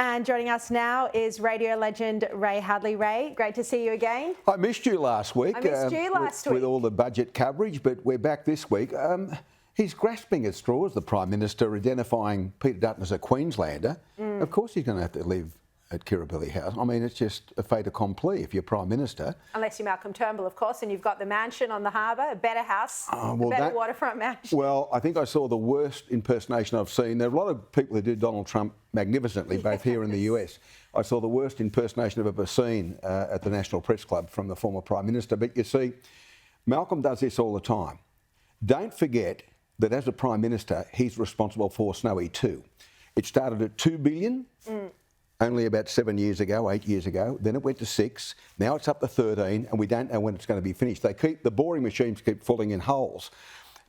And joining us now is radio legend Ray Hadley. Ray, great to see you again. I missed you last week. I missed you last week. With all the budget coverage, but we're back this week. He's grasping at straws, the Prime Minister, identifying Peter Dutton as a Queenslander. Of course he's going to have to live at Kirribilli House. I mean, it's just a fait accompli if you're Prime Minister. Unless you're Malcolm Turnbull, of course, and you've got the mansion on the harbour, a better house, a better waterfront mansion. Well, I think I saw the worst impersonation I've seen. There are a lot of people who do Donald Trump magnificently, both here and the US. I saw the worst impersonation I've ever seen at the National Press Club from the former Prime Minister. But you see, Malcolm does this all the time. Don't forget that as a Prime Minister, he's responsible for Snowy 2. It started at $2 billion. Only about 7 years ago, 8 years ago. Then it went to 6. Now it's up to 13, and we don't know when it's going to be finished. The boring machines keep falling in holes.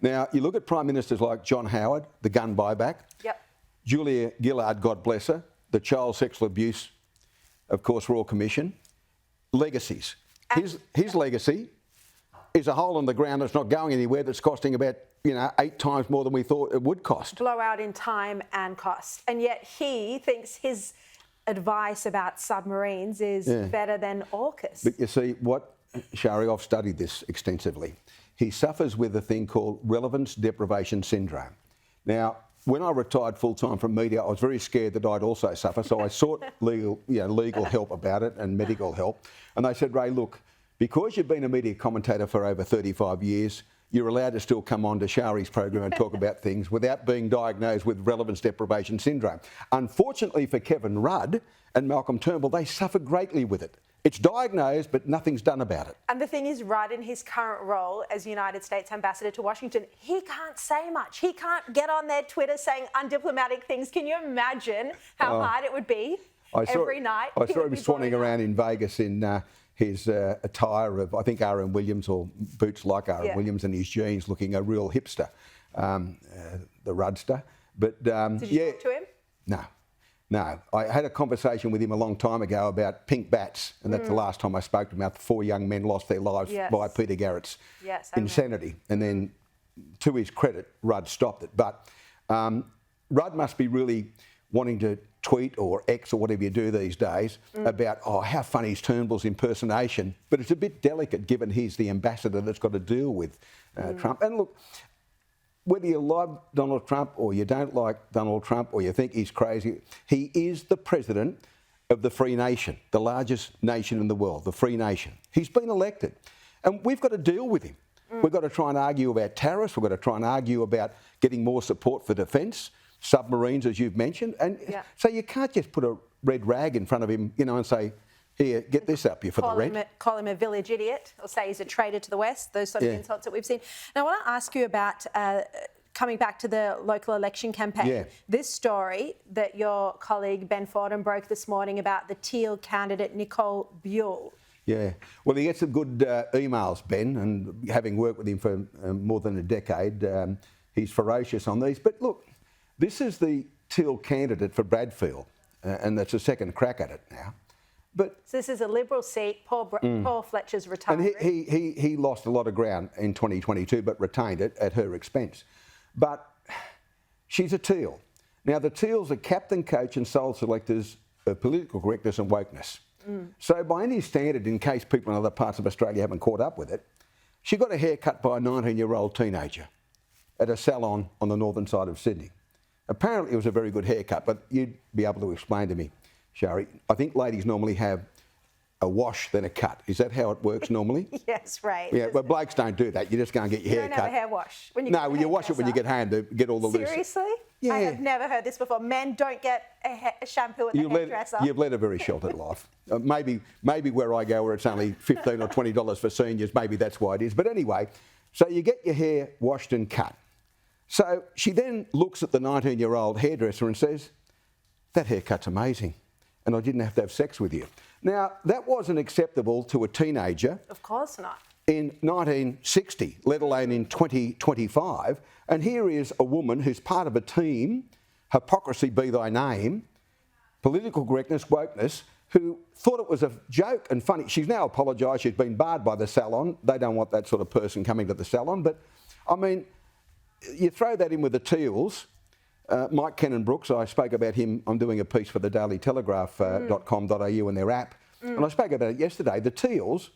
Now, you look at Prime Ministers like John Howard, the gun buyback. Yep. Julia Gillard, God bless her, the child sexual abuse, of course, Royal Commission. Legacies. His legacy is a hole in the ground that's not going anywhere, that's costing about 8 times more than we thought it would cost. Blowout in time and cost. And yet he thinks his advice about submarines is better than AUKUS. But you see, Sharri, I've studied this extensively. He suffers with a thing called relevance deprivation syndrome. Now, when I retired full-time from media, I was very scared that I'd also suffer, so I sought legal help about it and medical help. And they said, Ray, look, because you've been a media commentator for over 35 years, you're allowed to still come on to Sharri's program and talk about things without being diagnosed with relevance deprivation syndrome. Unfortunately for Kevin Rudd and Malcolm Turnbull, they suffer greatly with it. It's diagnosed, but nothing's done about it. And the thing is, Rudd, in his current role as United States Ambassador to Washington, he can't say much. He can't get on their Twitter saying undiplomatic things. Can you imagine how hard it would be every night? I saw him swanning around in Vegas in his attire of, I think, R.M. Williams, or boots like R.M. Williams, and his jeans, looking a real hipster, the Rudster. But did you talk to him? No. I had a conversation with him a long time ago about pink bats, and that's the last time I spoke to him. About 4 young men lost their lives by Peter Garrett's insanity. And then, to his credit, Rudd stopped it. But Rudd must be really wanting to tweet or X or whatever you do these days about, how funny is Turnbull's impersonation. But it's a bit delicate given he's the ambassador that's got to deal with Trump. And look, whether you love Donald Trump or you don't like Donald Trump or you think he's crazy, he is the president of the free nation, the largest nation in the world, the free nation. He's been elected. And we've got to deal with him. We've got to try and argue about tariffs. We've got to try and argue about getting more support for defence, submarines, as you've mentioned. And so you can't just put a red rag in front of him, and say, here, get this up here for the rent. Call him a village idiot, or say he's a traitor to the West, those sort of insults that we've seen. Now, I want to ask you about coming back to the local election campaign. This story that your colleague Ben Fordham broke this morning about the Teal candidate Nicole Buell. Yeah, well, he gets some good emails, Ben, and having worked with him for more than a decade, he's ferocious on these. But look, this is the Teal candidate for Bradfield, and that's a second crack at it now. But so this is a Liberal seat. Paul Fletcher's retiring. And he lost a lot of ground in 2022, but retained it at her expense. But she's a Teal. Now, the Teals are captain, coach and sole selectors of political correctness and wokeness. So by any standard, in case people in other parts of Australia haven't caught up with it, she got a haircut by a 19-year-old teenager at a salon on the northern side of Sydney. Apparently it was a very good haircut, but you'd be able to explain to me, Sharri, I think ladies normally have a wash, then a cut. Is that how it works normally? Yes, right. Yeah, but blokes don't do that. You just go and get your hair cut. You don't have a hair wash. No, you wash it when you get home to get all the loose. Seriously? Yeah. I have never heard this before. Men don't get a shampoo at the hairdresser. You've led a very sheltered life. Maybe where I go, where it's only $15 or $20 for seniors, maybe that's why it is. But anyway, so you get your hair washed and cut. So she then looks at the 19-year-old hairdresser and says, that haircut's amazing, and I didn't have to have sex with you. Now, that wasn't acceptable to a teenager. Of course not. In 1960, let alone in 2025. And here is a woman who's part of a team, hypocrisy be thy name, political correctness, wokeness, who thought it was a joke and funny. She's now apologised. She's been barred by the salon. They don't want that sort of person coming to the salon. But, I mean, you throw that in with the Teals, Mike Cannon-Brooks, I spoke about him. I'm doing a piece for the dailytelegraph.com.au and their app. And I spoke about it yesterday. The Teals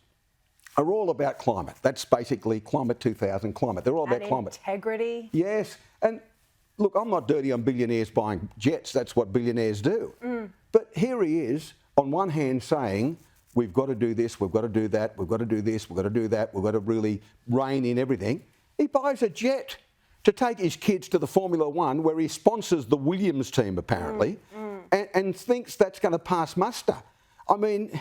are all about climate. That's basically Climate 2000 climate. They're all about climate. Integrity. Yes. And look, I'm not dirty on billionaires buying jets. That's what billionaires do. But here he is, on one hand saying, we've got to do this, we've got to do that, we've got to do this, we've got to do that, we've got to really rein in everything. He buys a jet to take his kids to the Formula One, where he sponsors the Williams team, apparently, and thinks that's going to pass muster. I mean,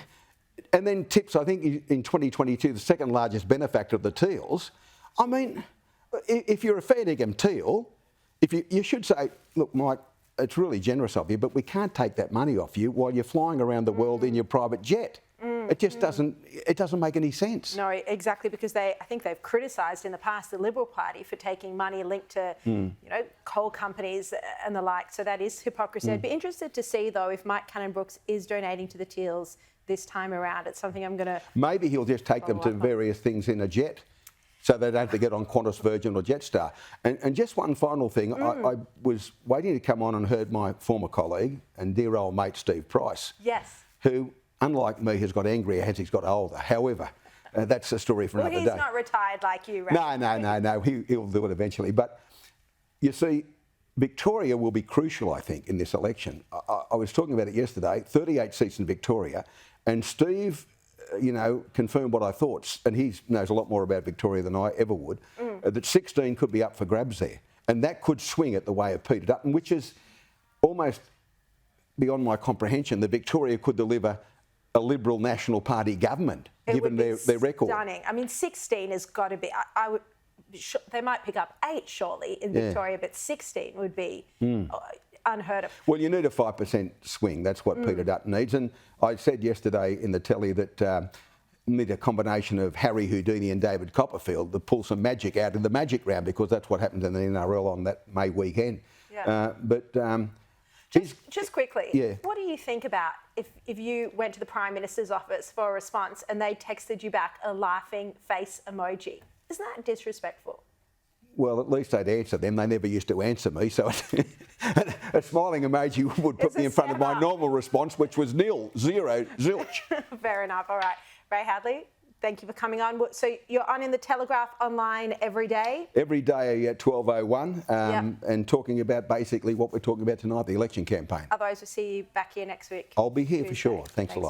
and then tips, I think, in 2022, the second largest benefactor of the Teals. I mean, if you're a fair dinkum Teal, you should say, look, Mike, it's really generous of you, but we can't take that money off you while you're flying around the world in your private jet. It just doesn't make any sense. No, exactly, because I think they've criticised in the past the Liberal Party for taking money linked to, coal companies and the like. So that is hypocrisy. I'd be interested to see, though, if Mike Cannon-Brooks is donating to the Teals this time around. It's something I'm going to... Maybe he'll just take them to various things in a jet, so they don't have to get on Qantas, Virgin or Jetstar. And just one final thing, I was waiting to come on and heard my former colleague and dear old mate Steve Price, who, unlike me, has got angrier as he's got older. However, that's a story for another day. Well, he's not retired like you, Ray. No. He'll do it eventually. But you see, Victoria will be crucial, I think, in this election. I was talking about it yesterday, 38 seats in Victoria, and Steve, confirmed what I thought, and he knows a lot more about Victoria than I ever would, that 16 could be up for grabs there. And that could swing it the way of Peter Dutton, which is almost beyond my comprehension, that Victoria could deliver a Liberal National Party government, given their record. Stunning. I mean, 16 has got to be... they might pick up 8 shortly in Victoria, but 16 would be unheard of. Well, you need a 5% swing. That's what Peter Dutton needs. And I said yesterday in the telly that need a combination of Harry Houdini and David Copperfield to pull some magic out in the magic round, because that's what happened in the NRL on that May weekend. Just quickly, what do you think about if you went to the Prime Minister's office for a response and they texted you back a laughing face emoji? Isn't that disrespectful? Well, at least I'd answer them. They never used to answer me, so a smiling emoji would put me in front of my normal response, which was nil, zero, zilch. Fair enough. All right. Ray Hadley, thank you for coming on. So you're on in the Telegraph online every day? Every day at 12:01, and talking about basically what we're talking about tonight, the election campaign. Otherwise, we'll see you back here next week. I'll be here Tuesday. For sure. Thanks a lot.